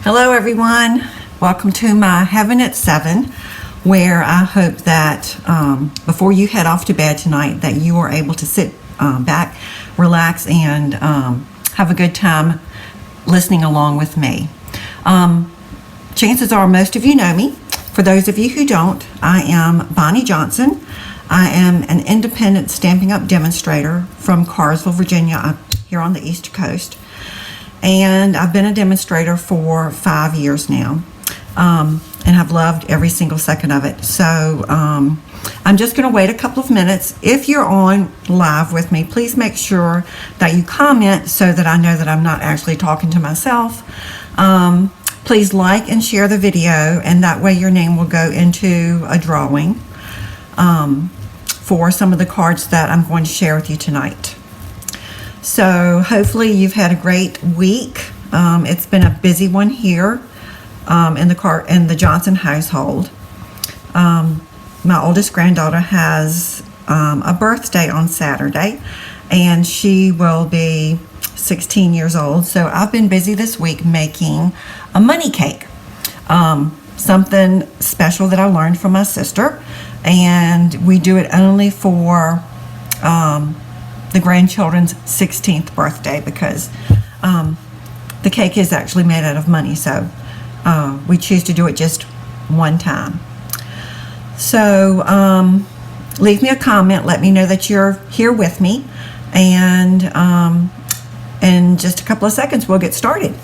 Hello everyone, welcome to my Heaven at 7, where I hope that before you head off to bed tonight that you are able to sit back, relax, and have a good time listening along with me. Chances are most of you know me. For those of you who don't, I am Bonnie Johnson. I am an independent Stampin' Up! Demonstrator from Carsville, Virginia, here on the East Coast. And I've been a demonstrator for 5 years now, and have loved every single second of it. So I'm just going to wait a couple of minutes. If you're on live with me, please make sure that you comment so that I know that I'm not actually talking to myself. Please like and share the video, and that way your name will go into a drawing for some of the cards that I'm going to share with you tonight. So hopefully you've had a great week. It's been a busy one here in the Johnson household. My oldest granddaughter has a birthday on Saturday, and she will be 16 years old. So I've been busy this week making a money cake, something special that I learned from my sister, and we do it only for the grandchildren's 16th birthday, because the cake is actually made out of money, so we choose to do it just one time. So leave me a comment, let me know that you're here with me, and in just a couple of seconds we'll get started.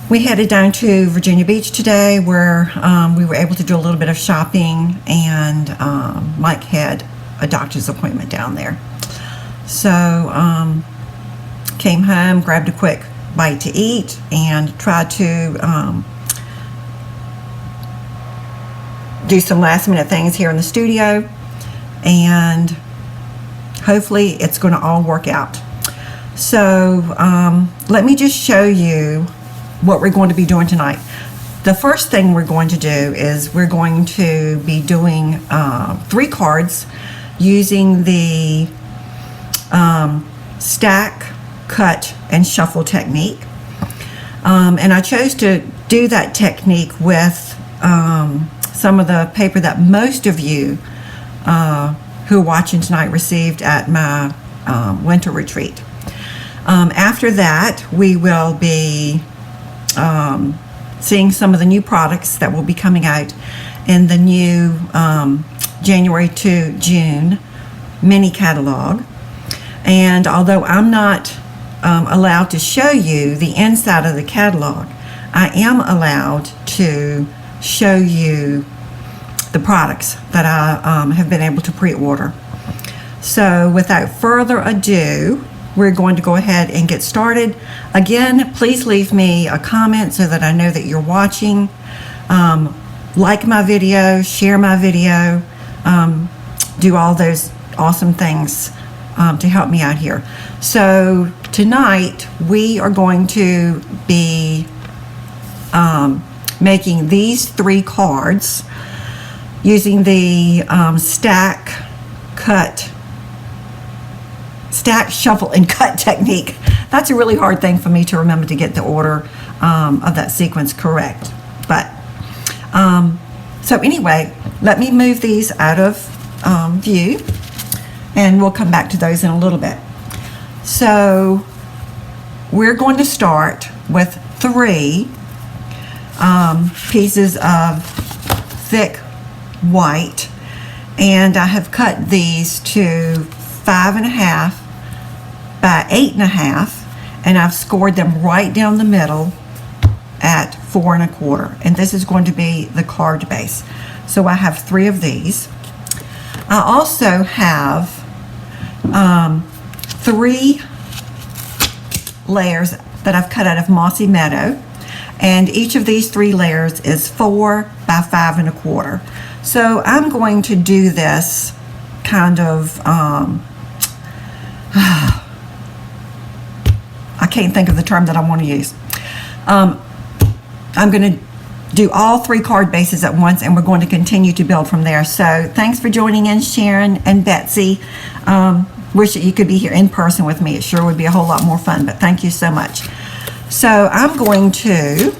We headed down to Virginia Beach today, where we were able to do a little bit of shopping, and Mike had a doctor's appointment down there. So came home, grabbed a quick bite to eat, and tried to do some last minute things here in the studio, and hopefully it's going to all work out. So let me just show you what we're going to be doing tonight. The first thing we're going to do is we're going to be doing 3 cards using the stack, cut, and shuffle technique. And I chose to do that technique with some of the paper that most of you who are watching tonight received at my winter retreat. After that, we will be seeing some of the new products that will be coming out in the new January to June mini catalog. And although I'm not allowed to show you the inside of the catalog, I am allowed to show you the products that I have been able to pre-order. So without further ado, we're going to go ahead and get started. Again, please leave me a comment so that I know that you're watching. Like my video, share my video, do all those awesome things to help me out here. So tonight we are going to be making these 3 cards using the stack, shuffle, and cut technique. That's a really hard thing for me to remember to get the order of that sequence correct. But so anyway, let me move these out of view, and we'll come back to those in a little bit. So we're going to start with 3 pieces of thick white, and I have cut these to 5.5 by 8.5, and I've scored them right down the middle at 4 1/4, and this is going to be the card base. So I have 3 of these. I also have 3 layers that I've cut out of Mossy Meadow, and each of these 3 layers is 4 by 5 1/4. So I'm going to do this kind of I can't think of the term that I want to use. I'm going to do all 3 card bases at once, and we're going to continue to build from there. So thanks for joining in, Sharon and Betsy. Wish that you could be here in person with me. It sure would be a whole lot more fun, but thank you so much. So I'm going to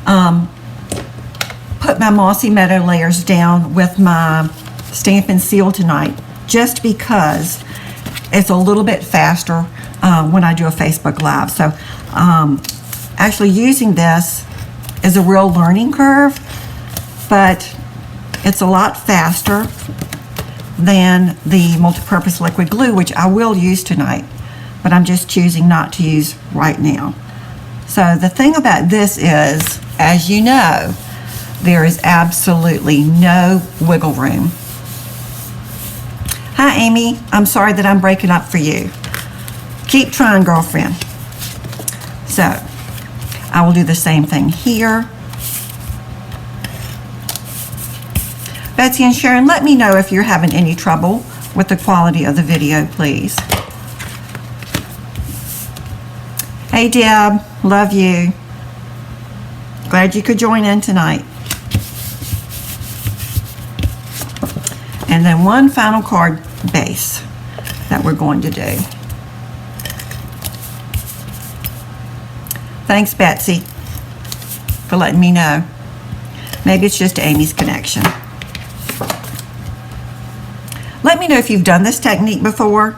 put my Mossy Meadow layers down with my Stampin' Seal tonight, just because it's a little bit faster when I do a Facebook Live. So actually using this is a real learning curve, but it's a lot faster than the multipurpose liquid glue, which I will use tonight, but I'm just choosing not to use right now. So the thing about this is, as you know, there is absolutely no wiggle room. Hi, Amy. I'm sorry that I'm breaking up for you. Keep trying, girlfriend. So I will do the same thing here. Betsy and Sharon, let me know if you're having any trouble with the quality of the video, please. Hey, Deb. Love you. Glad you could join in tonight. And then one final card base that we're going to do. Thanks, Betsy, for letting me know. Maybe it's just Amy's connection. Let me know if you've done this technique before.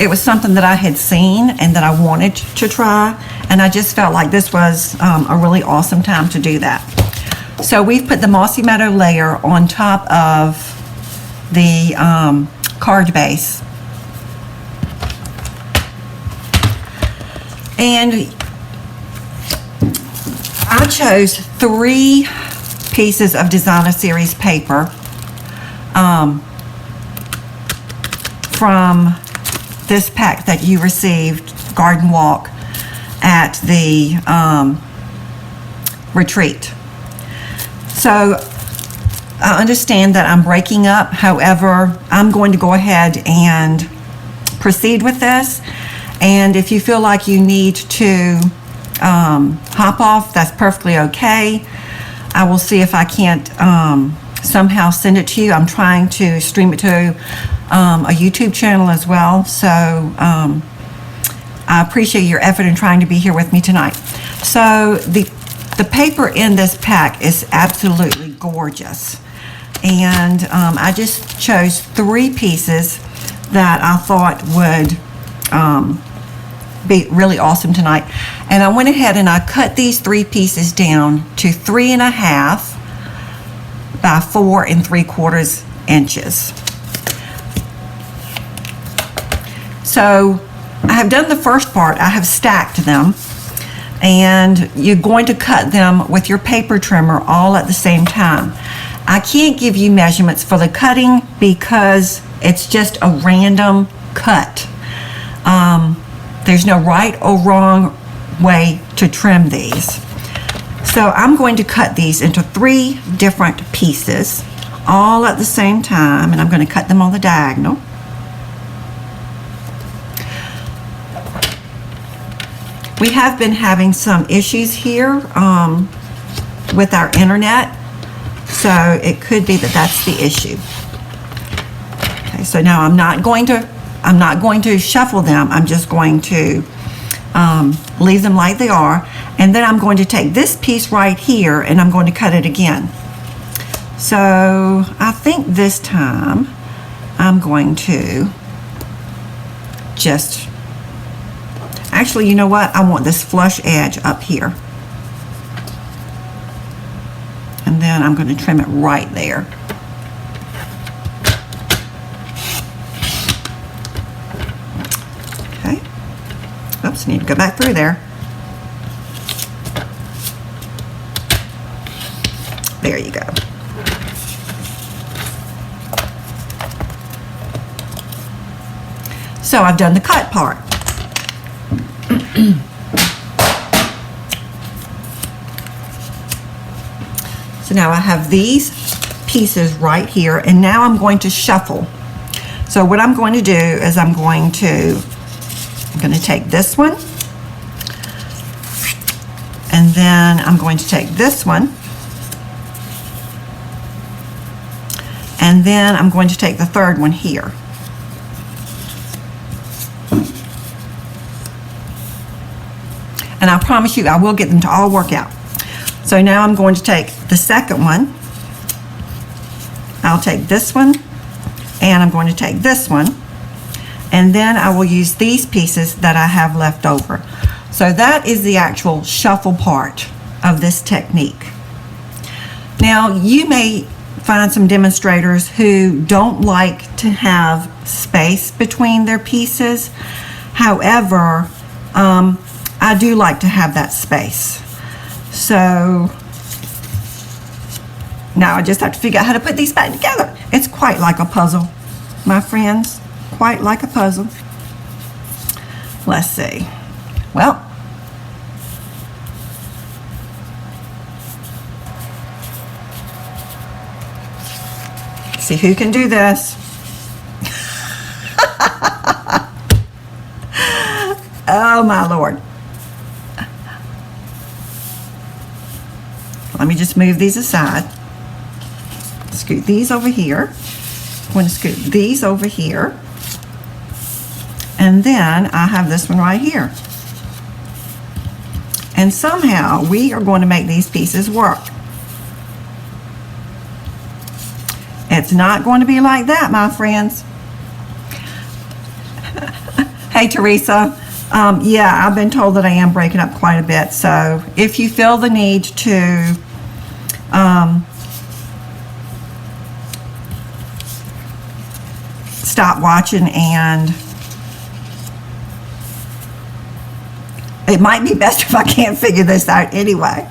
It was something that I had seen and that I wanted to try, and I just felt like this was a really awesome time to do that. So we've put the Mossy Meadow layer on top of the card base. And I chose 3 pieces of Designer Series paper from this pack that you received, Garden Walk, at the retreat. So I understand that I'm breaking up. However, I'm going to go ahead and proceed with this. And if you feel like you need to hop off, that's perfectly okay. I will see if I can't somehow send it to you. I'm trying to stream it to a YouTube channel as well. So I appreciate your effort in trying to be here with me tonight. So the paper in this pack is absolutely gorgeous. And I just chose 3 pieces that I thought would be really awesome tonight. And I went ahead and I cut these 3 pieces down to 3.5 by 4 3/4 inches. So I have done the first part. I have stacked them, and you're going to cut them with your paper trimmer all at the same time. I can't give you measurements for the cutting because it's just a random cut. There's no right or wrong way to trim these. So I'm going to cut these into 3 different pieces all at the same time, and I'm going to cut them on the diagonal. We have been having some issues here with our internet, so it could be that that's the issue. Okay, so now I'm not going to shuffle them. I'm just going to leave them like they are, and then I'm going to take this piece right here and I'm going to cut it again. So I think this time I'm going to just, actually, you know what? I want this flush edge up here. And then I'm going to trim it right there. Okay. Oops, need to go back through there. There you go. So I've done the cut part. So now I have these pieces right here, and now I'm going to shuffle. So what I'm going to do is I'm going to take this one, and then I'm going to take this one, and then I'm going to take the third one here. And I promise you, I will get them to all work out. So now I'm going to take the second one. I'll take this one, and I'm going to take this one, and then I will use these pieces that I have left over. So that is the actual shuffle part of this technique. Now, you may find some demonstrators who don't like to have space between their pieces. However, I do like to have that space. So now I just have to figure out how to put these back together. It's quite like a puzzle, my friends. Quite like a puzzle. Let's see. Well, see who can do this. Oh my Lord. Let me just move these aside. Scoot these over here. I'm going to scoot these over here. And then I have this one right here. And somehow we are going to make these pieces work. It's not going to be like that, my friends. Hey, Teresa. Yeah, I've been told that I am breaking up quite a bit. So if you feel the need to stop watching, and it might be best if I can't figure this out anyway.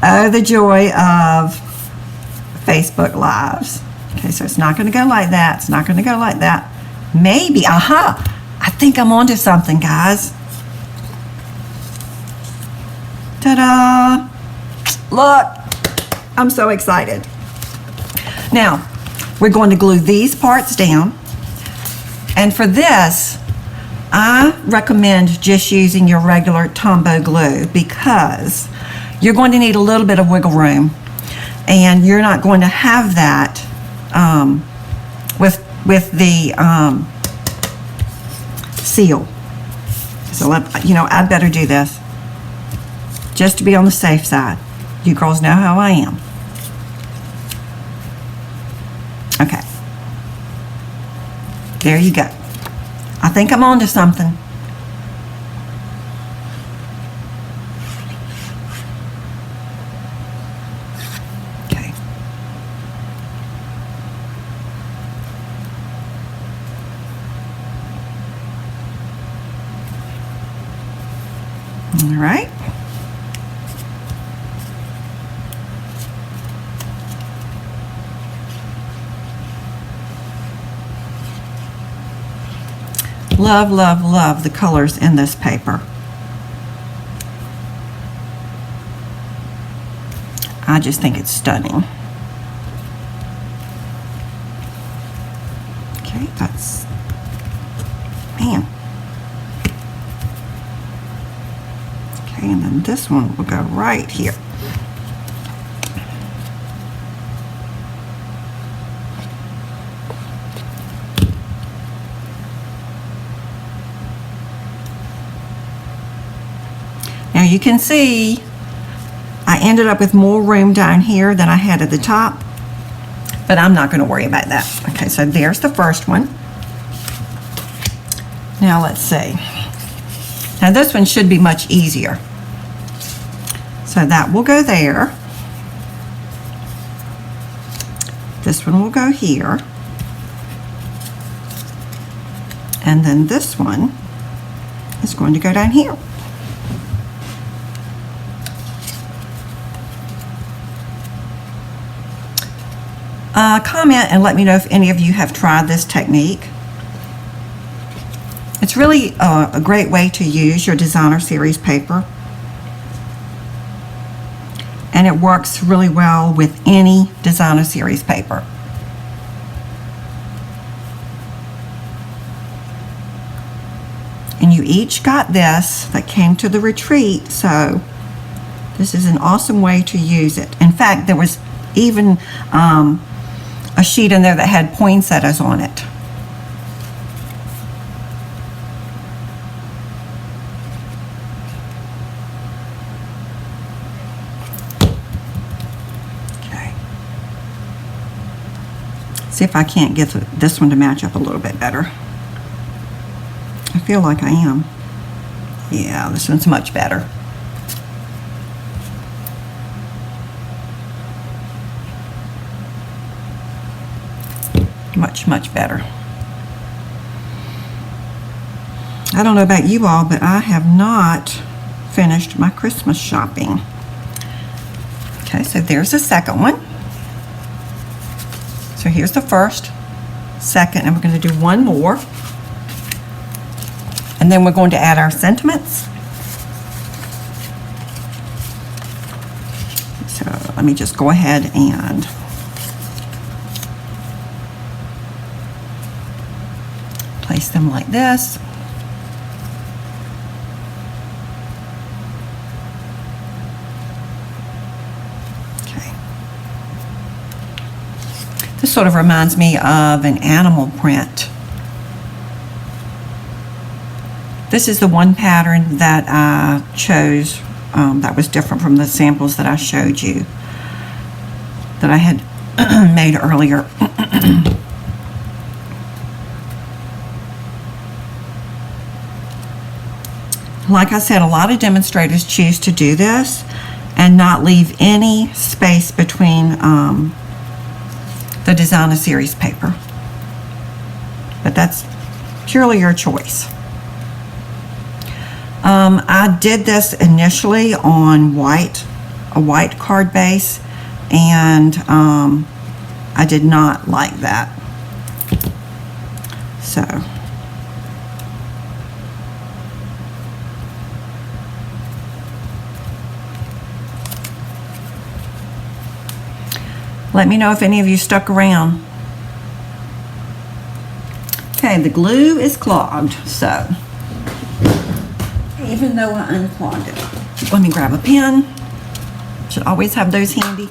Oh, the joy of Facebook Lives. Okay, so it's not going to go like that. It's not going to go like that. Maybe, aha, I think I'm onto something, guys. Ta-da! Look, I'm so excited. Now, we're going to glue these parts down. And for this, I recommend just using your regular Tombow glue because you're going to need a little bit of wiggle room, and you're not going to have that with the seal. So I'd better do this just to be on the safe side. You girls know how I am. Okay. There you go. I think I'm on to something. Okay. All right. Love, love, love the colors in this paper. I just think it's stunning. Okay, that's, man. Okay, and then this one will go right here. Now you can see I ended up with more room down here than I had at the top, but I'm not going to worry about that. Okay, so there's the first one. Now let's see. Now this one should be much easier. So that will go there. This one will go here. And then this one is going to go down here. Comment and let me know if any of you have tried this technique. It's really a great way to use your designer series paper, and it works really well with any designer series paper. And you each got this that came to the retreat, so this is an awesome way to use it. In fact, there was even a sheet in there that had poinsettias on it. See if I can't get this one to match up a little bit better. I feel like I am. Yeah, this one's much better. Much better. I don't know about you all, but I have not finished my Christmas shopping. Okay, so there's the second one. So here's the first, second, and we're going to do one more. And then we're going to add our sentiments. So let me just go ahead and place them like this. This sort of reminds me of an animal print. This is the one pattern that I chose that was different from the samples that I showed you that I had made earlier. Like I said, a lot of demonstrators choose to do this and not leave any space between the Designer Series paper. But that's purely your choice. I did this initially on a white card base, and I did not like that. So let me know if any of you stuck around. Okay, the glue is clogged, so even though I unclogged it, let me grab a pen. Should always have those handy.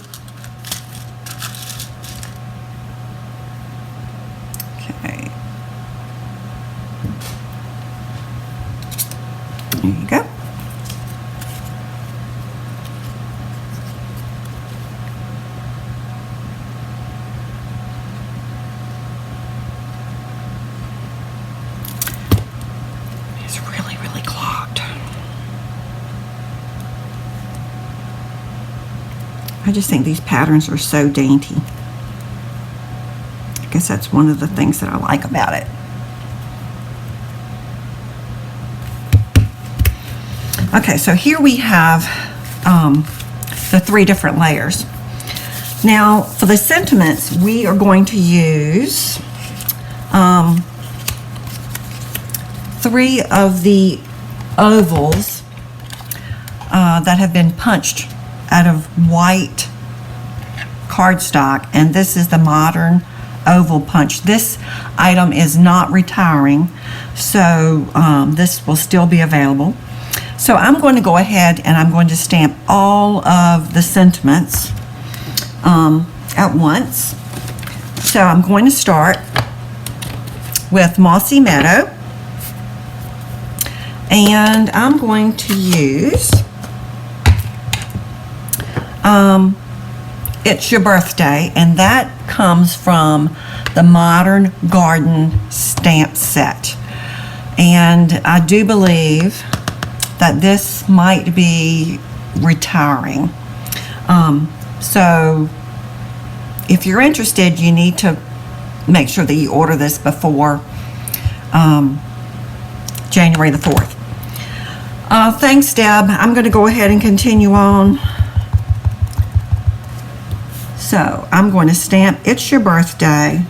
Okay. There you go. I just think these patterns are so dainty. I guess that's one of the things that I like about it. Okay, so here we have the 3 different layers. Now, for the sentiments, we are going to use 3 of the ovals that have been punched out of white cardstock, and this is the modern oval punch. This item is not retiring, so this will still be available. So I'm going to go ahead and I'm going to stamp all of the sentiments at once. So I'm going to start with Mossy Meadow, and I'm going to use It's Your Birthday, and that comes from the Modern Garden stamp set. And I do believe that this might be retiring. So if you're interested, you need to make sure that you order this before January the 4th. Thanks, Deb. I'm going to go ahead and continue on. So I'm going to stamp It's Your Birthday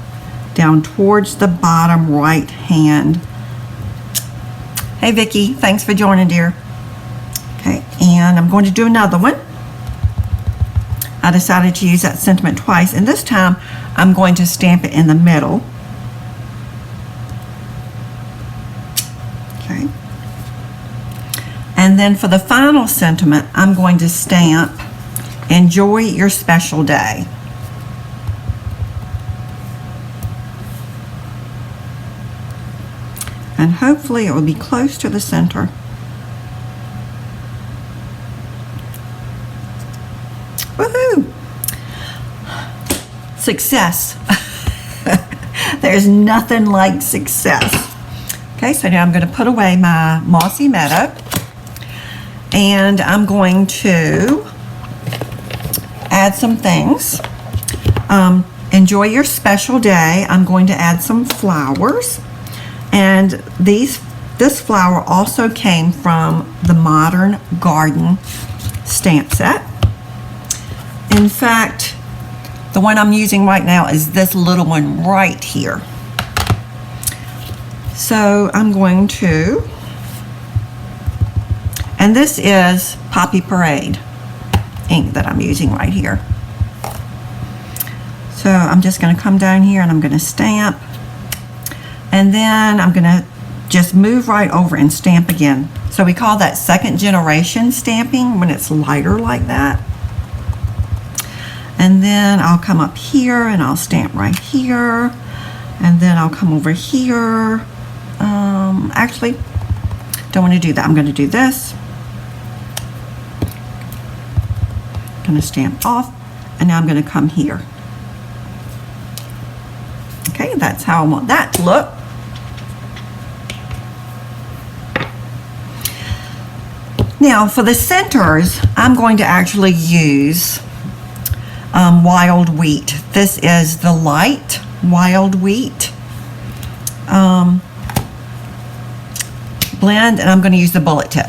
down towards the bottom right hand. Hey Vicki, thanks for joining, dear. Okay, and I'm going to do another one. I decided to use that sentiment twice, and this time I'm going to stamp it in the middle. Okay. And then for the final sentiment, I'm going to stamp Enjoy Your Special Day. And hopefully it will be close to the center. Woohoo! Success. There's nothing like success. Okay, so now I'm going to put away my Mossy Meadow, and I'm going to add some things. Enjoy your special day. I'm going to add some flowers, and this flower also came from the Modern Garden stamp set. In fact, the one I'm using right now is this little one right here. So I'm going to, and this is Poppy Parade ink that I'm using right here. So I'm just going to come down here and I'm going to stamp, and then I'm going to just move right over and stamp again. So we call that second generation stamping when it's lighter like that. And then I'll come up here and I'll stamp right here, and then I'll come over here. Actually, don't want to do that. I'm going to do this. I'm going to stamp off, and now I'm going to come here. Okay, that's how I want that to look. Now for the centers, I'm going to actually use wild wheat. This is the light wild wheat blend, and I'm going to use the bullet tip.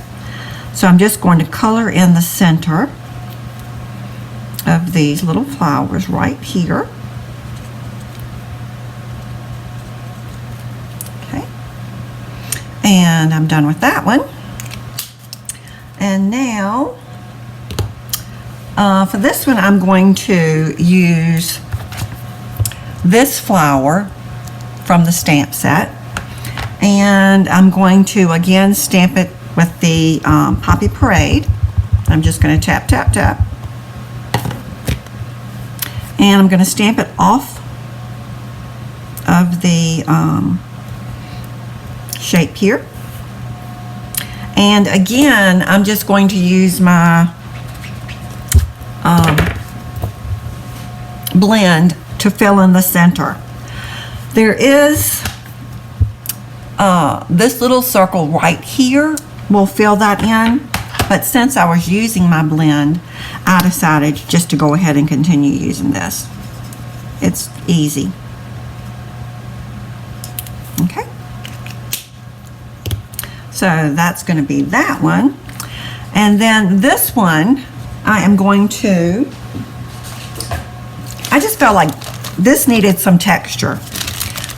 So I'm just going to color in the center of these little flowers right here. Okay, and I'm done with that one. And now for this one, I'm going to use this flower from the stamp set, and I'm going to again stamp it with the Poppy Parade. I'm just going to tap, tap, tap, and I'm going to stamp it off of the shape here. And again, I'm just going to use my blend to fill in the center. There is this little circle right here will fill that in, but since I was using my blend, I decided just to go ahead and continue using this. It's easy. Okay. So that's going to be that one. And then this one, I am going to, I just felt like this needed some texture.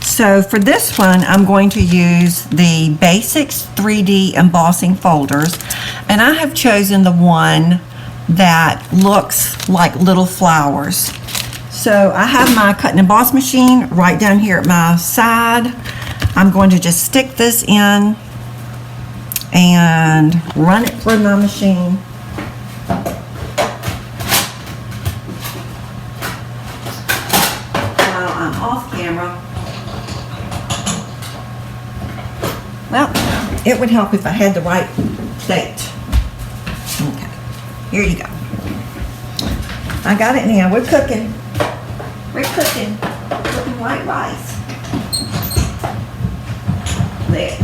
So for this one, I'm going to use the Basics 3D embossing folders. And I have chosen the one that looks like little flowers. So I have my cut and emboss machine right down here at my side. I'm going to just stick this in and run it through my machine. While I'm off camera. Well, it would help if I had the right date. Okay, here you go. I got it now. We're cooking. We're cooking. Cooking white rice. There.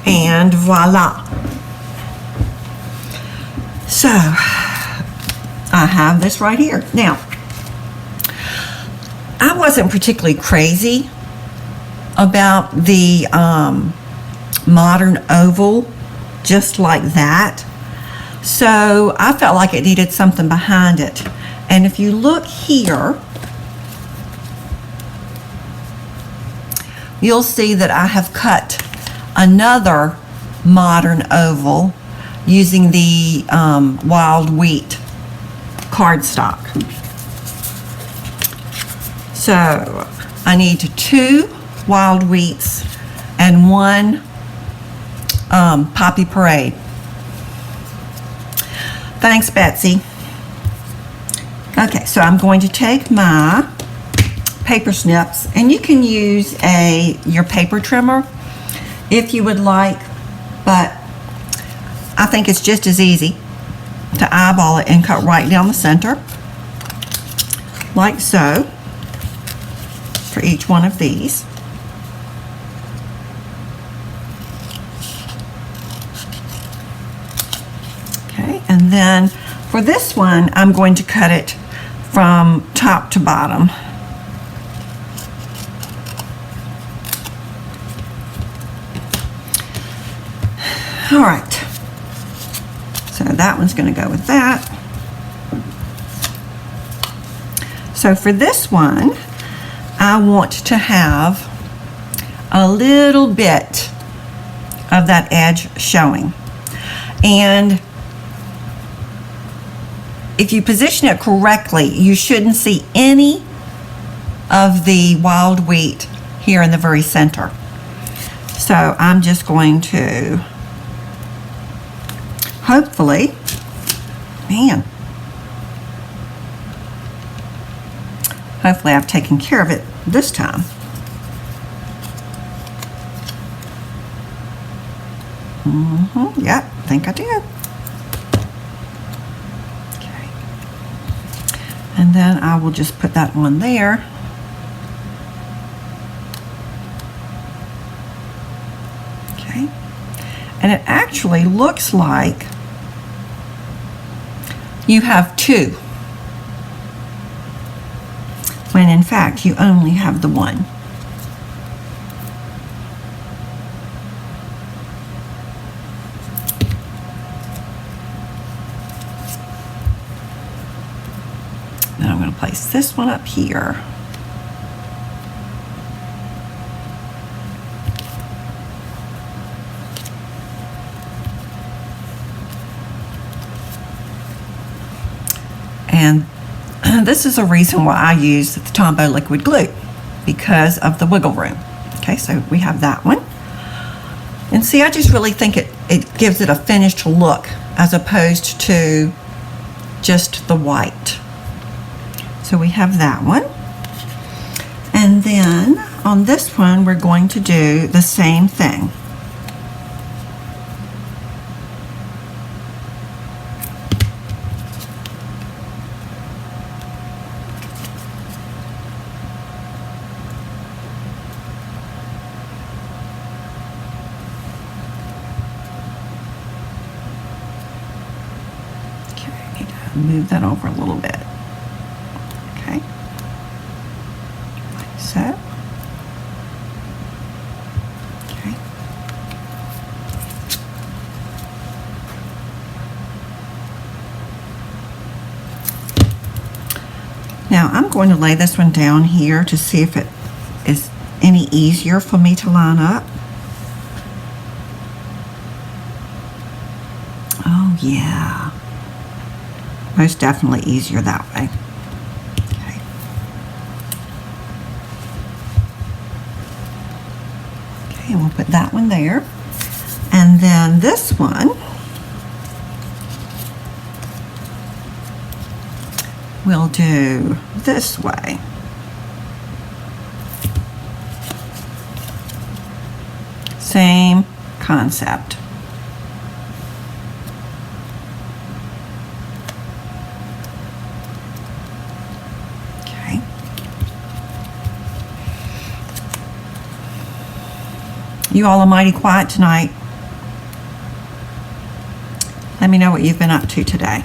And voila. So I have this right here. Now, I wasn't particularly crazy about the modern oval just like that. So I felt like it needed something behind it. And if you look here, you'll see that I have cut another modern oval using the wild wheat cardstock. So I need 2 wild wheats and 1 Poppy Parade. Thanks, Betsy. Okay, so I'm going to take my paper snips, and you can use your paper trimmer if you would like, but I think it's just as easy. to eyeball it and cut right down the center, like so, for each one of these. Okay, and then for this one, I'm going to cut it from top to bottom. All right, so that one's going to go with that. So for this one, I want to have a little bit of that edge showing. And if you position it correctly, you shouldn't see any of the wild wheat here in the very center. So I'm just going to, hopefully, hopefully I've taken care of it this time. Yep, I think I did. Okay. And then I will just put that on there. Okay. And it actually looks like you have two, when in fact you only have the one. Then I'm going to place this one up here. And this is a reason why I use the Tombow liquid glue, because of the wiggle room. Okay, so we have that one. And see, I just really think it gives it a finished look as opposed to just the white. So we have that one. And then on this one, we're going to do the same thing. Move that over a little bit. Okay, like so. Okay. Now I'm going to lay this one down here to see if it is any easier for me to line up. Oh yeah. Most definitely easier that way. Okay. Okay, and we'll put that one there. And then this one, we'll do this way. Same concept. You all are mighty quiet tonight. Let me know what you've been up to today.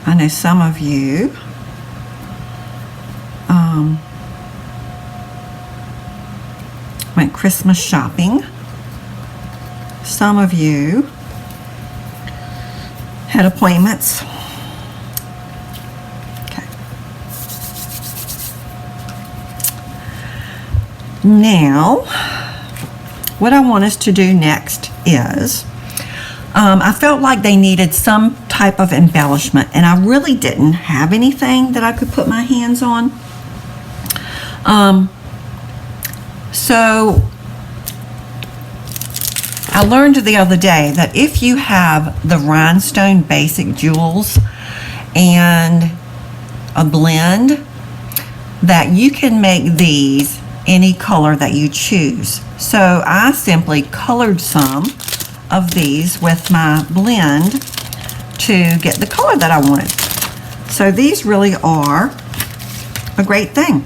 I know some of you went Christmas shopping. Some of you had appointments. Now, what I want us to do next is, I felt like they needed some type of embellishment, and I really didn't have anything that I could put my hands on. So I learned the other day that if you have the rhinestone basic jewels and a blend, that you can make these any color that you choose. So I simply colored some of these with my blend to get the color that I wanted. So these really are a great thing.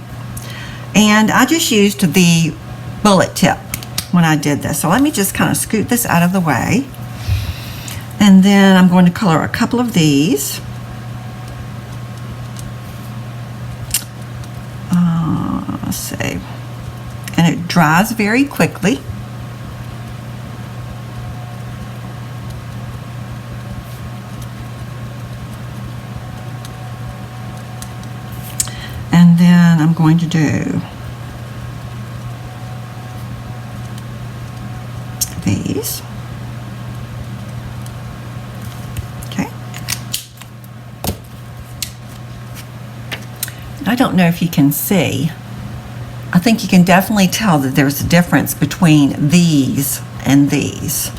And I just used the bullet tip when I did this. So let me just kind of scoot this out of the way. And then I'm going to color a couple of these. Let's see. And it dries very quickly. And then I'm going to do these. Okay. I don't know if you can see. I think you can definitely tell that there's a difference between these and these.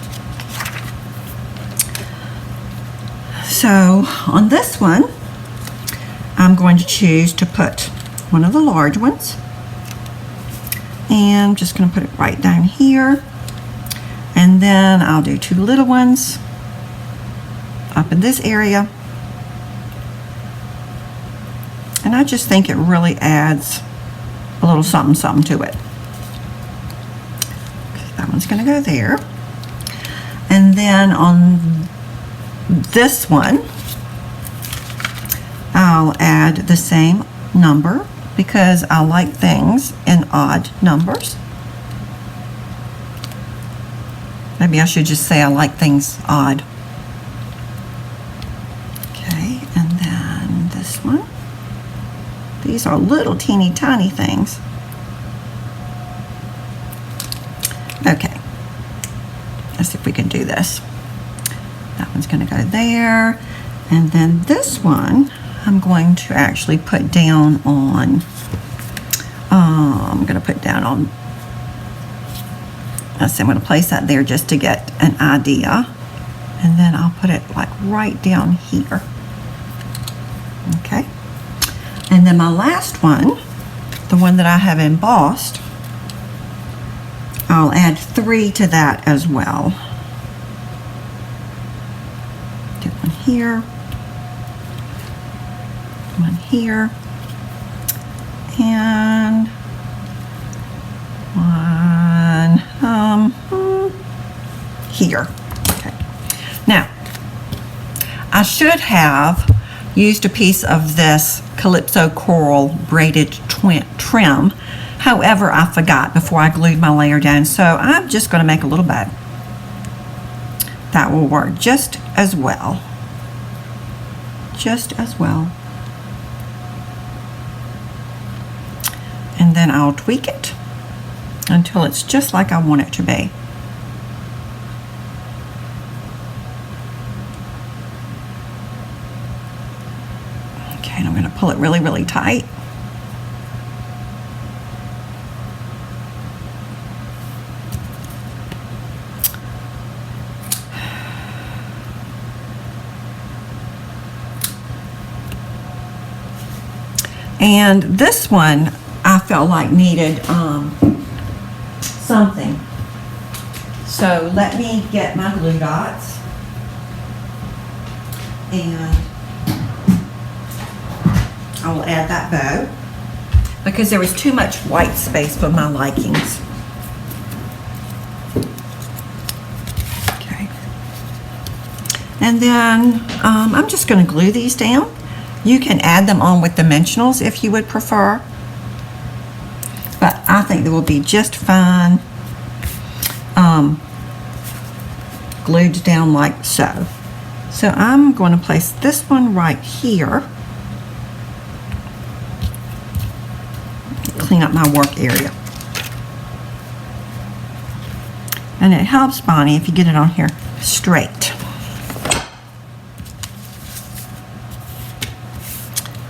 So on this one, I'm going to choose to put one of the large ones. And I'm just going to put it right down here. And then I'll do two little ones up in this area. And I just think it really adds a little something something to it. That one's going to go there. And then on this one, I'll add the same number because I like things in odd numbers. Maybe I should just say I like things odd. Okay, and then this one. These are little teeny tiny things. Okay, let's see if we can do this. That one's going to go there. And then this one, I'm going to actually put down on, I'm going to put down on, let's see, I'm going to place that there just to get an idea. And then I'll put it like right down here. Okay. And then my last one, the one that I have embossed, I'll add 3 to that as well. Do one here, one here, and one here. Okay. Now, I should have used a piece of this Calypso Coral braided trim. However, I forgot before I glued my layer down, so I'm just going to make a little bow. That will work just as well. Just as well. And then I'll tweak it until it's just like I want it to be. Okay, and I'm going to pull it really, really tight. And this one I felt like needed something. So let me get my glue dots and I will add that bow because there was too much white space for my likings. Okay. And then I'm just going to glue these down. You can add them on with dimensionals if you would prefer, but I think they will be just fine glued down like so. So I'm going to place this one right here. Clean up my work area. And it helps, Bonnie, if you get it on here straight.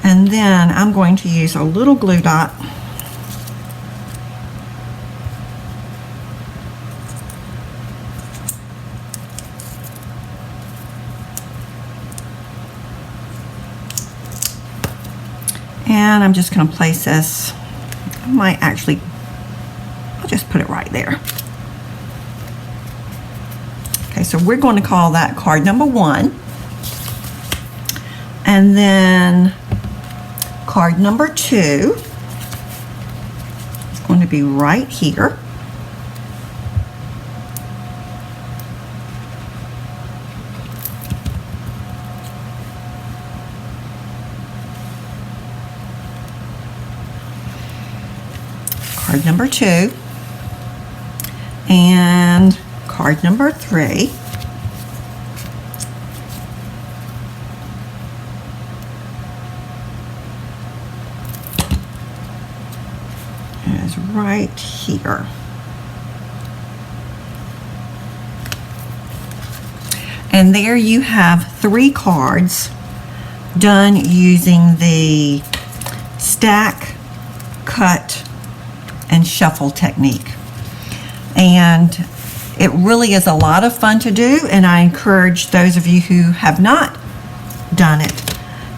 And then I'm going to use a little glue dot and I'm just going to place this. I might actually I'll just put it right there. Okay, so we're going to call that card number 1. And then card number 2 is going to be right here. Card number 2 and card number 3. Is right here. And there you have 3 cards done using the stack, cut, and shuffle technique. And it really is a lot of fun to do, and I encourage those of you who have not done it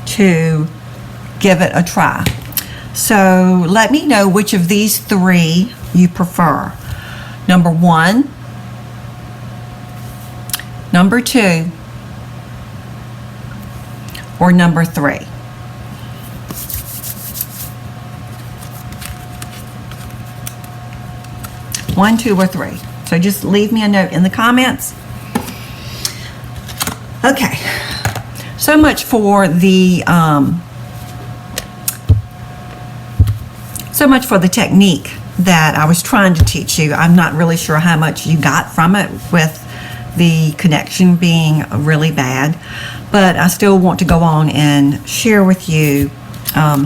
to give it a try. So let me know which of these 3 you prefer. Number 1, number 2, or number 3. One, 2, or 3. So just leave me a note in the comments. Okay, so much for the technique that I was trying to teach you. I'm not really sure how much you got from it with the connection being really bad, but I still want to go on and share with you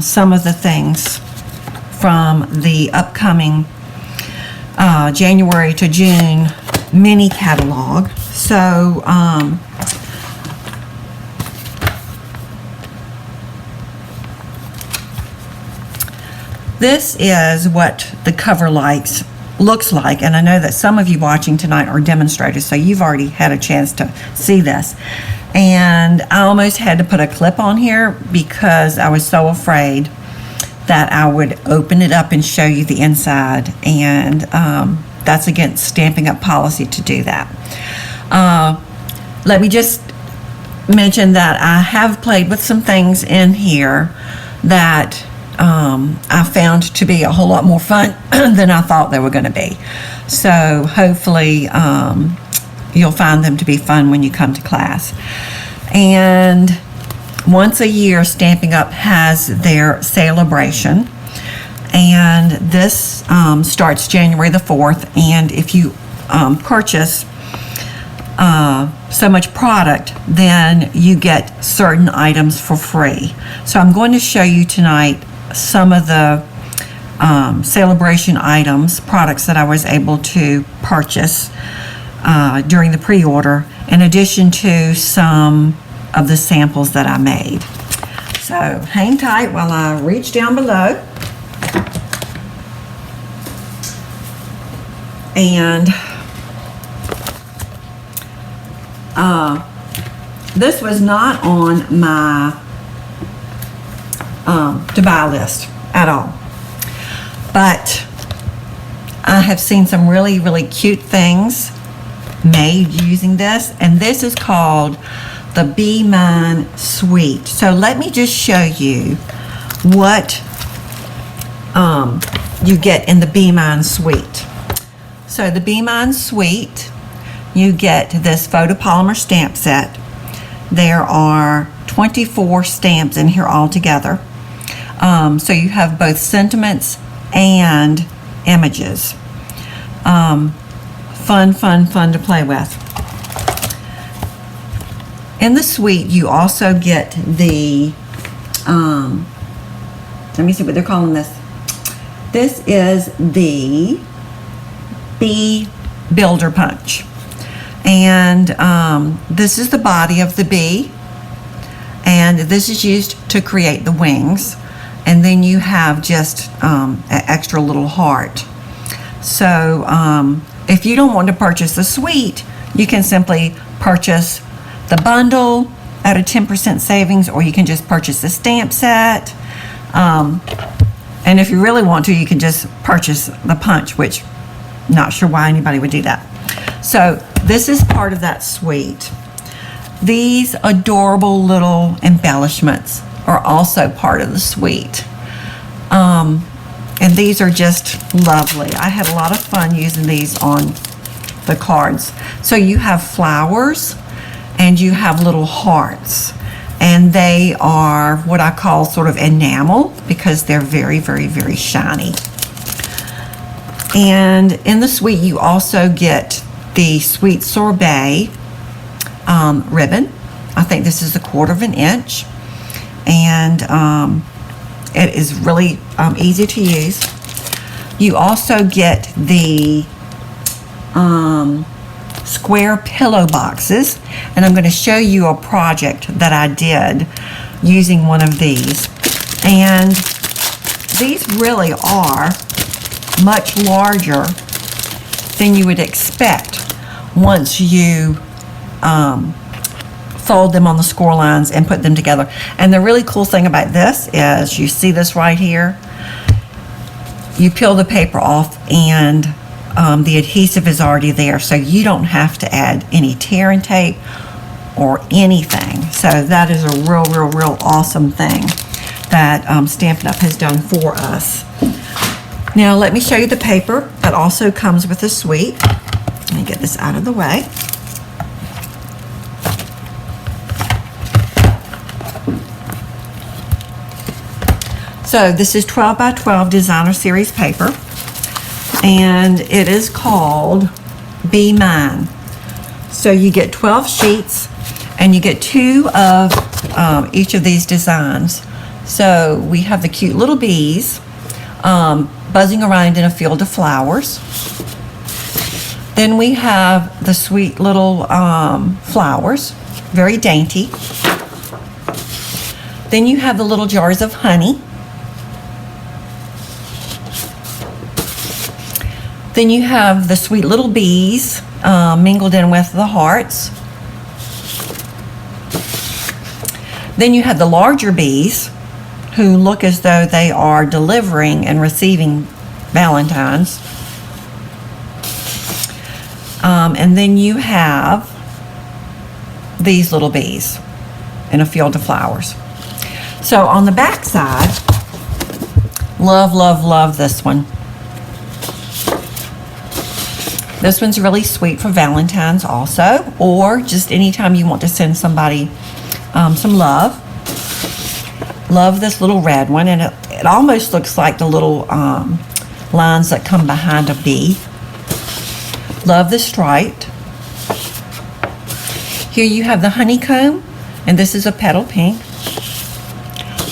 some of the things from the upcoming January to June mini catalog. So this is what the cover looks like, and I know that some of you watching tonight are demonstrators, so you've already had a chance to see this. And I almost had to put a clip on here because I was so afraid that I would open it up and show you the inside, and that's against Stampin' Up policy to do that. Let me just mention that I have played with some things in here that I found to be a whole lot more fun than I thought they were going to be. So hopefully you'll find them to be fun when you come to class. And once a year, Stampin' Up has their celebration, and this starts January the 4th, and if you purchase so much product, then you get certain items for free. So I'm going to show you tonight some of the celebration items, products that I was able to purchase during the pre-order, in addition to some of the samples that I made. So hang tight while I reach down below. And this was not on my to buy list at all, but I have seen some really, really cute things made using this, and this is called the Be Mine Suite. So let me just show you what you get in the Be Mine Suite. So the Be Mine Suite, you get this photopolymer stamp set. There are 24 stamps in here altogether. So you have both sentiments and images. Fun to play with. In the suite, you also get the, let me see what they're calling this. This is the Bee Builder Punch. And this is the body of the bee. And this is used to create the wings. And then you have just an extra little heart. So if you don't want to purchase the suite, you can simply purchase the bundle at a 10% savings, or you can just purchase the stamp set. And if you really want to, you can just purchase the punch, which Not sure why anybody would do that. So this is part of that suite. These adorable little embellishments are also part of the suite. And these are just lovely. I had a lot of fun using these on the cards. So you have flowers and you have little hearts. And they are what I call sort of enamel because they're very, very, very shiny. And in the suite, you also get the Sweet Sorbet ribbon. I think this is 1/4 inch. And it is really easy to use. You also get the square pillow boxes, and I'm going to show you a project that I did using one of these. And these really are much larger than you would expect once you fold them on the score lines and put them together. And the really cool thing about this is, you see this right here, you peel the paper off and the adhesive is already there, so you don't have to add any tear and tape or anything. So that is a real awesome thing that Stampin' Up! Has done for us. Now let me show you the paper that also comes with the suite. Let me get this out of the way. So this is 12 by 12 designer series paper, and it is called Be Mine. So you get 12 sheets and you get 2 of each of these designs. So we have the cute little bees buzzing around in a field of flowers. Then we have the sweet little flowers, very dainty. Then you have the little jars of honey. Then you have the sweet little bees mingled in with the hearts. Then you have the larger bees who look as though they are delivering and receiving Valentines. And then you have these little bees in a field of flowers. So on the back side, love this one. This one's really sweet for Valentine's also, or just anytime you want to send somebody some love. Love this little red one, and it almost looks like the little lines that come behind a bee. Love the striped. Here you have the honeycomb, and this is a petal pink.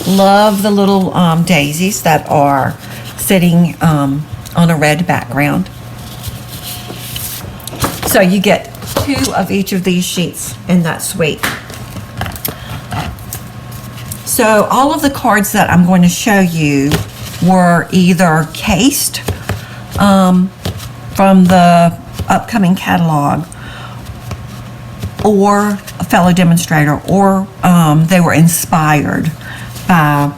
Love the little daisies that are sitting on a red background. So you get 2 of each of these sheets in that suite. So all of the cards that I'm going to show you were either cased from the upcoming catalog, or a fellow demonstrator, or they were inspired by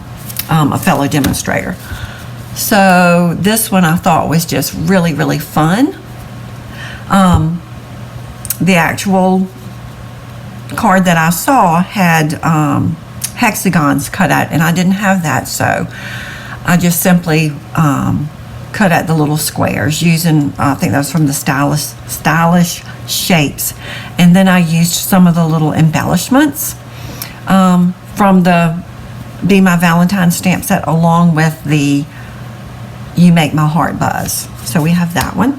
a fellow demonstrator. So this one I thought was just really fun. The actual card that I saw had hexagons cut out, and I didn't have that, so I just simply cut out the little squares using, I think that was from the Stylish Shapes. And then I used some of the little embellishments from the Be My Valentine stamp set, along with the You Make My Heart Buzz. So we have that one.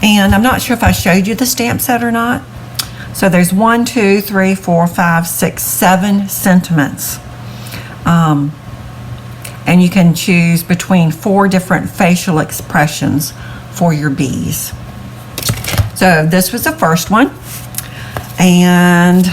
And I'm not sure if I showed you the stamp set or not. So there's 1, 2, 3, 4, 5, 6, 7 sentiments. And you can choose between 4 different facial expressions for your bees. So this was the first one. And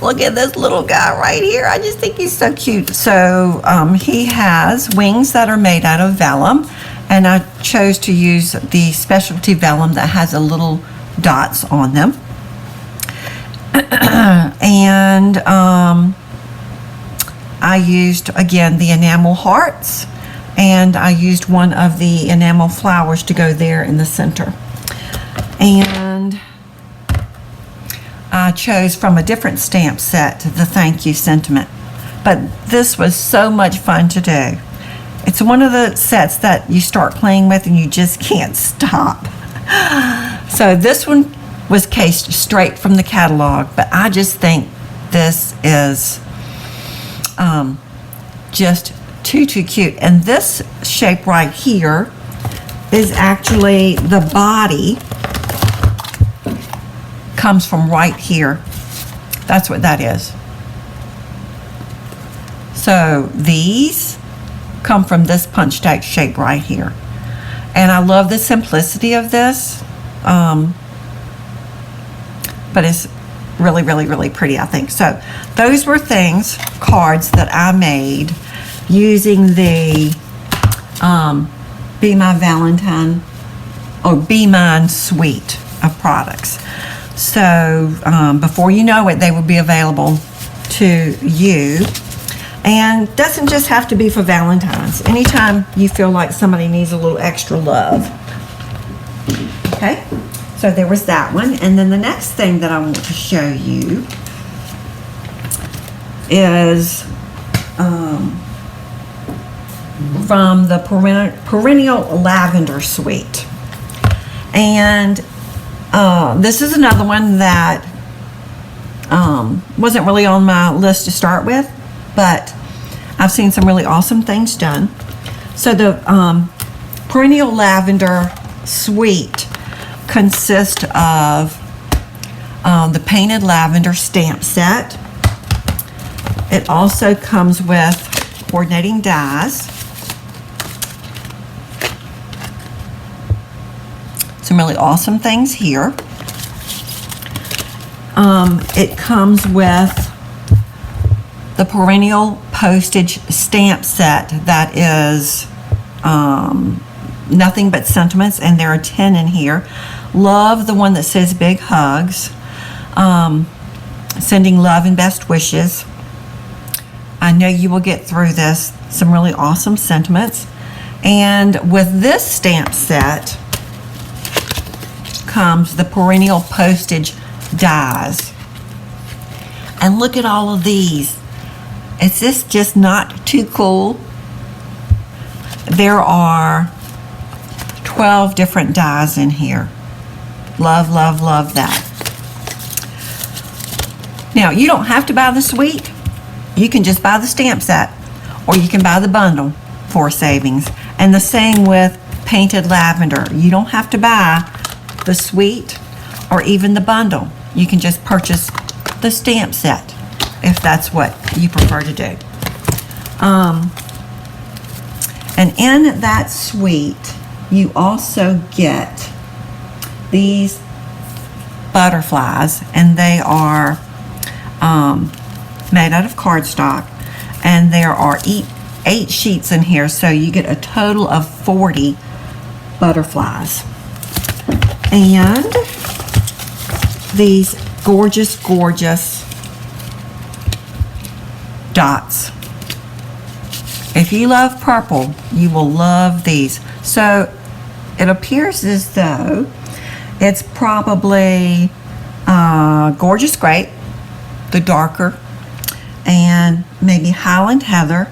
look at this little guy right here. I just think he's so cute. So he has wings that are made out of vellum. And I chose to use the specialty vellum that has a little dots on them. And I used, again, the enamel hearts and I used one of the enamel flowers to go there in the center. And I chose from a different stamp set the thank you sentiment. But this was so much fun to do. It's one of the sets that you start playing with and you just can't stop. So this one was cased straight from the catalog, but I just think this is just too cute. And this shape right here is actually the body comes from right here. That's what that is. So these come from this punched out shape right here. And I love the simplicity of this. But it's really, really, really pretty, I think. So those were cards that I made using the Be My Valentine or Be Mine suite of products. So before you know it, they will be available to you. And doesn't just have to be for Valentine's. Anytime you feel like somebody needs a little extra love. Okay, so there was that one. And then the next thing that I want to show you is from the Perennial Lavender Suite. And this is another one that wasn't really on my list to start with, but I've seen some really awesome things done. So the Perennial Lavender Suite consists of the Painted Lavender stamp set. It also comes with coordinating dies, some really awesome things here. It comes with the Perennial Postage stamp set that is nothing but sentiments, and there are 10 in here. Love the one that says big hugs. Sending love and best wishes. I know you will get through this. Some really awesome sentiments. And with this stamp set comes the Perennial Postage dies. And look at all of these. Is this just not too cool? There are 12 different dies in here. Love, love, love that. Now, you don't have to buy the suite. You can just buy the stamp set, or you can buy the bundle for savings. And the same with Painted Lavender. You don't have to buy the suite or even the bundle. You can just purchase the stamp set if that's what you prefer to do. And in that suite, you also get these butterflies, and they are made out of cardstock, and there are 8 sheets in here, so you get a total of 40 butterflies. And these gorgeous, gorgeous dots. If you love purple, you will love these. So it appears as though it's probably Gorgeous Grape, the darker, and maybe Highland Heather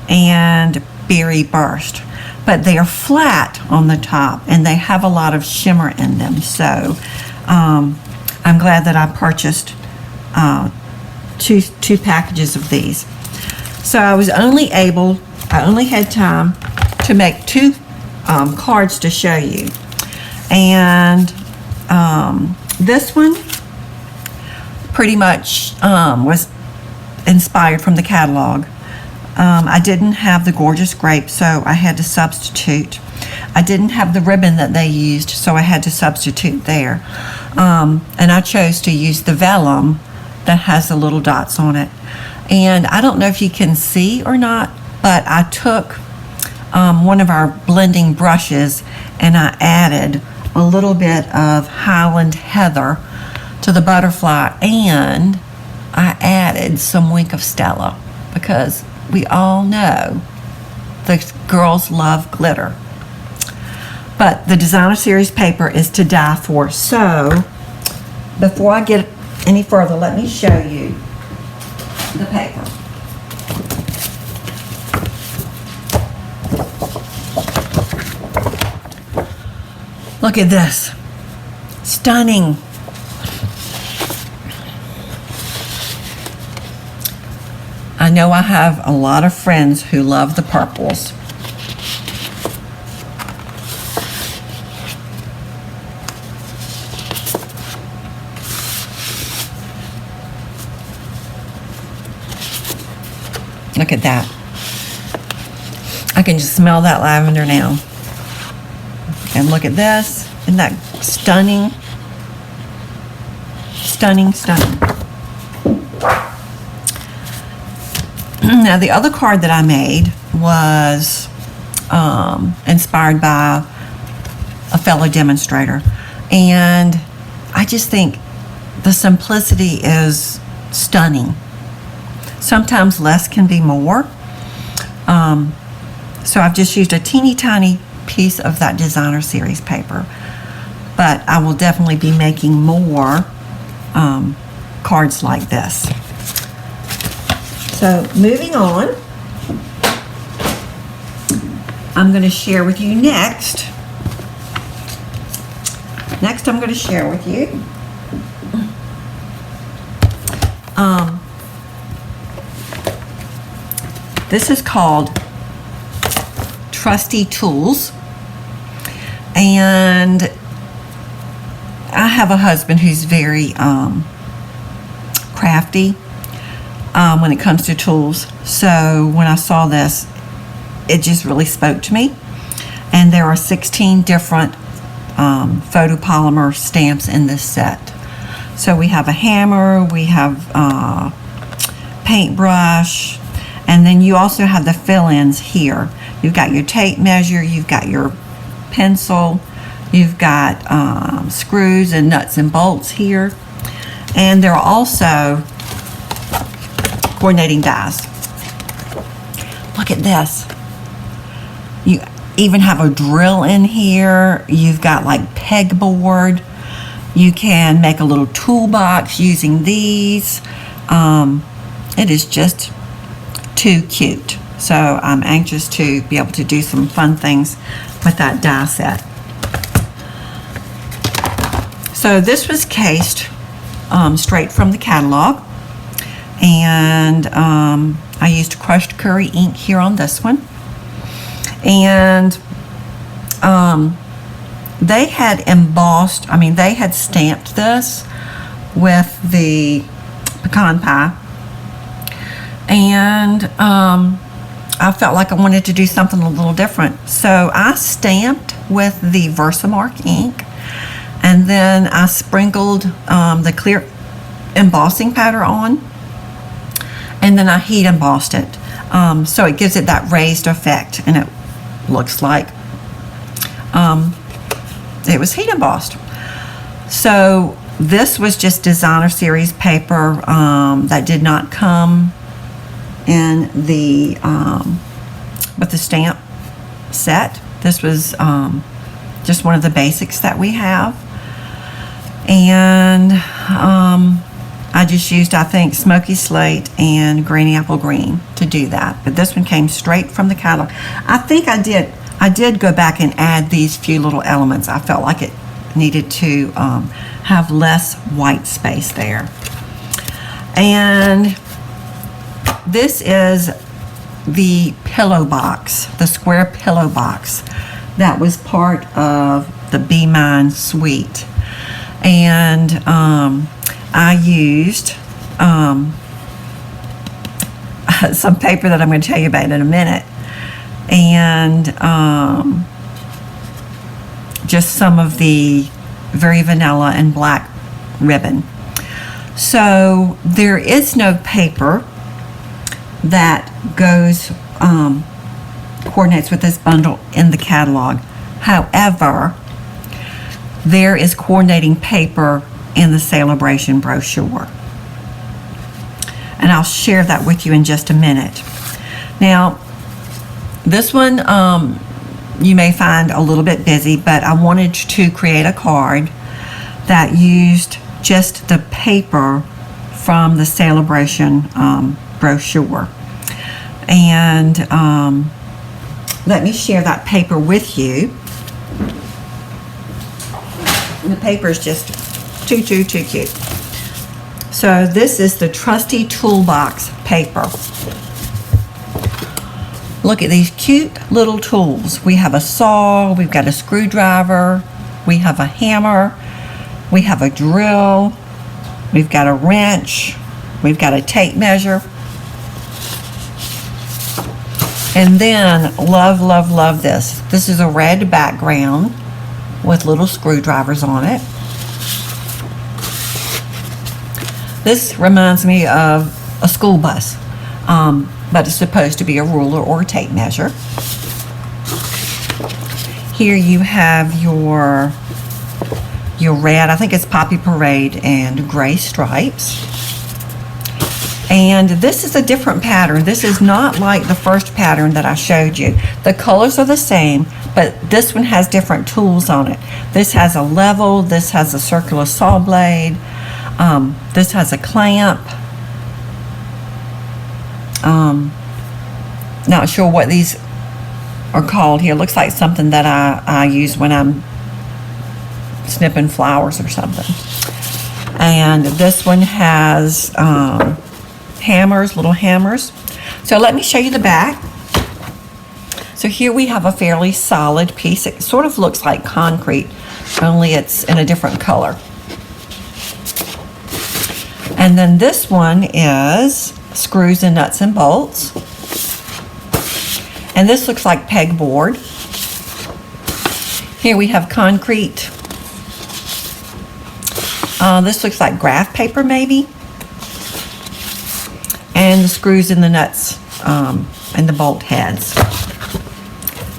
and Berry Burst. But they are flat on the top, and they have a lot of shimmer in them. So I'm glad that I purchased two packages of these. So I only had time to make 2 cards to show you. And this one pretty much was inspired from the catalog. I didn't have the Gorgeous Grape, so I had to substitute. I didn't have the ribbon that they used, so I had to substitute there. And I chose to use the vellum that has the little dots on it. And I don't know if you can see or not, but I took one of our blending brushes and I added a little bit of Highland Heather to the butterfly, and I added some Wink of Stella, because we all know The girls love glitter. But the designer series paper is to die for. So before I get any further, let me show you the paper. Look at this. Stunning. I know I have a lot of friends who love the purples. Look at that. I can just smell that lavender now. And look at this. Isn't that stunning? Stunning, stunning. Now, the other card that I made was inspired by a fellow demonstrator. And I just think the simplicity is stunning. Sometimes less can be more. So I've just used a teeny tiny piece of that designer series paper. But I will definitely be making more cards like this. So moving on, I'm going to share with you next. Next, I'm going to share with you this is called Trusty Tools, and I have a husband who's very crafty when it comes to tools. So when I saw this, it just really spoke to me. And there are 16 different photopolymer stamps in this set. So we have a hammer, we have paintbrush, and then you also have the fill-ins here. You've got your tape measure, you've got your pencil, you've got screws and nuts and bolts here. And there are also coordinating dies. Look at this. You even have a drill in here. You've got like pegboard. You can make a little toolbox using these. It is just too cute. So I'm anxious to be able to do some fun things with that die set. So this was cased straight from the catalog, and I used crushed curry ink here on this one. And they had embossed, they had stamped this with the pecan pie. And I felt like I wanted to do something a little different. So I stamped with the Versamark ink, and then I sprinkled the clear embossing powder on, and then I heat embossed it. So it gives it that raised effect, and it looks like it was heat embossed. So this was just designer series paper that did not come in the with the stamp set. This was just one of the basics that we have, and I just used, I think, Smoky Slate and Granny Apple Green to do that. But this one came straight from the catalog. I think I did go back and add these few little elements. I felt like it needed to have less white space there. And this is the pillow box, the square pillow box that was part of the Be Mine suite. And I used some paper that I'm going to tell you about in a minute, and just some of the very vanilla and black ribbon. So there is no paper that goes coordinates with this bundle in the catalog. However, there is coordinating paper in the Celebration brochure, and I'll share that with you in just a minute. Now, This one you may find a little bit busy, but I wanted to create a card that used just the paper from the celebration brochure. And let me share that paper with you. The paper is just too cute. So this is the Trusty Toolbox paper. Look at these cute little tools. We have a saw, we've got a screwdriver, we have a hammer, we have a drill, we've got a wrench, we've got a tape measure. And then, love this. This is a red background with little screwdrivers on it. This reminds me of a school bus, but it's supposed to be a ruler or a tape measure. Here you have your red, I think it's Poppy Parade, and gray stripes. And this is a different pattern. This is not like the first pattern that I showed you. The colors are the same, but this one has different tools on it. This has a level, this has a circular saw blade, this has a clamp. Not sure what these are called here. Looks like something that I use when I'm snipping flowers or something. And this one has hammers, little hammers. So let me show you the back. So here we have a fairly solid piece. It sort of looks like concrete, only it's in a different color. And then this one is screws and nuts and bolts. And this looks like pegboard. Here we have concrete. This looks like graph paper maybe. And the screws and the nuts and the bolt heads.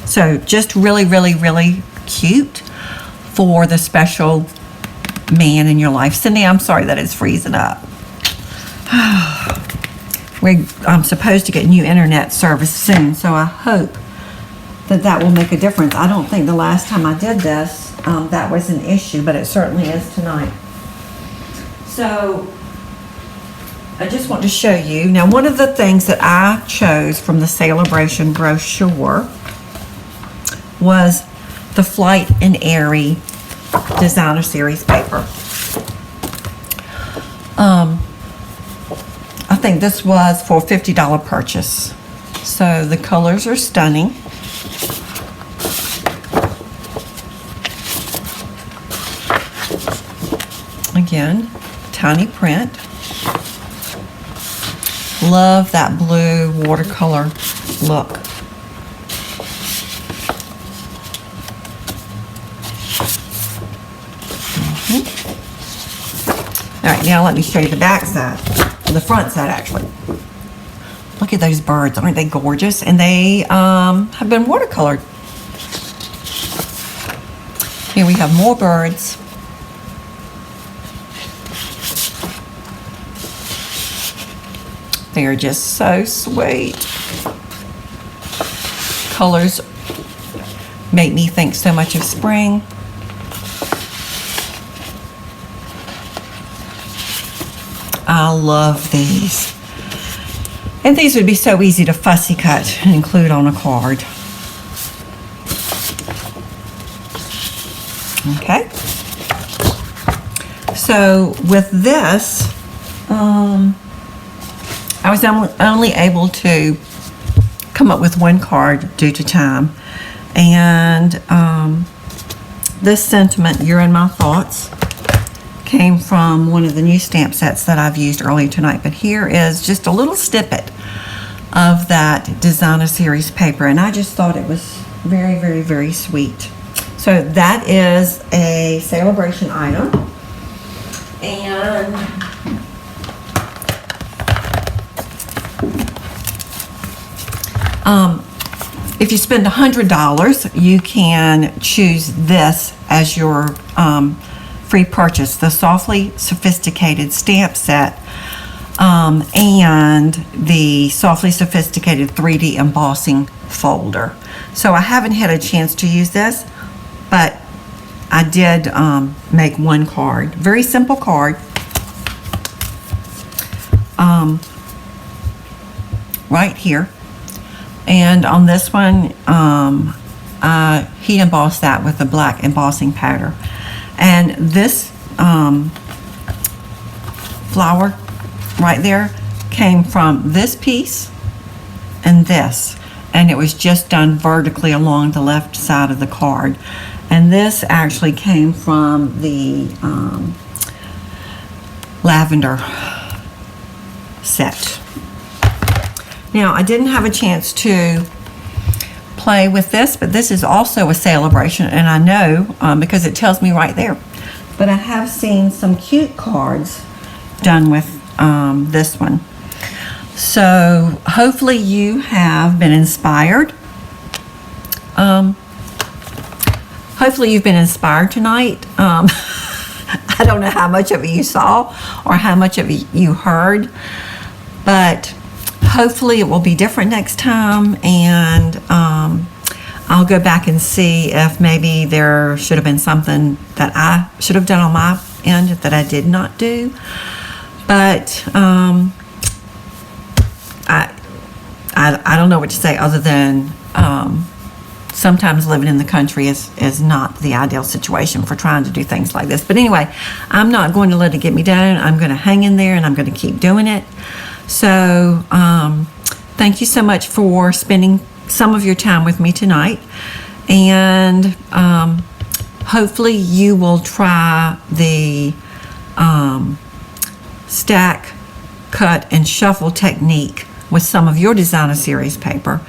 So just really cute for the special man in your life. Cindy, I'm sorry that it's freezing up. I'm supposed to get new internet service soon, so I hope that will make a difference. I don't think the last time I did this that was an issue, but it certainly is tonight. So I just want to show you. Now, one of the things that I chose from the celebration brochure was the Flight and Airy Designer Series paper. I think this was for a $50 purchase. So the colors are stunning. Again, tiny print. Love that blue watercolor look. All right, now let me show you the back side, or the front side actually. Look at those birds, aren't they gorgeous? And they have been watercolored. Here we have more birds. They are just so sweet. Colors make me think so much of spring. I love these. And these would be so easy to fussy cut and include on a card. Okay. So with this, I was only able to come up with one card due to time. And this sentiment, "You're in my thoughts," came from one of the new stamp sets that I've used earlier tonight. But here is just a little snippet of that Designer Series paper. And I just thought it was very sweet. So that is a celebration item. And if you spend $100, you can choose this as your free purchase, the Softly Sophisticated Stamp Set and the Softly Sophisticated 3D embossing folder. So I haven't had a chance to use this, but I did make one card, very simple card, right here. And on this one, I heat embossed that with a black embossing powder. And this flower right there came from this piece and this. And it was just done vertically along the left side of the card. And this actually came from the lavender set. Now, I didn't have a chance to play with this, but this is also a celebration, and I know because it tells me right there. But I have seen some cute cards done with this one. So hopefully you have been inspired. Hopefully you've been inspired tonight. I don't know how much of it you saw or how much of it you heard, but hopefully it will be different next time, and I'll go back and see if maybe there should have been something that I should have done on my end that I did not do. But I don't know what to say other than sometimes living in the country is not the ideal situation for trying to do things like this. But anyway, I'm not going to let it get me down. I'm going to hang in there, and I'm going to keep doing it. So thank you so much for spending some of your time with me tonight. And hopefully you will try the stack, cut, and shuffle technique with some of your designer series paper.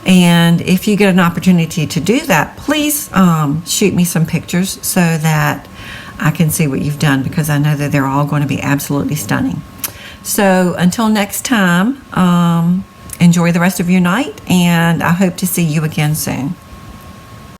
And if you get an opportunity to do that, please shoot me some pictures so that I can see what you've done, because I know that they're all going to be absolutely stunning. So until next time, enjoy the rest of your night, and I hope to see you again soon.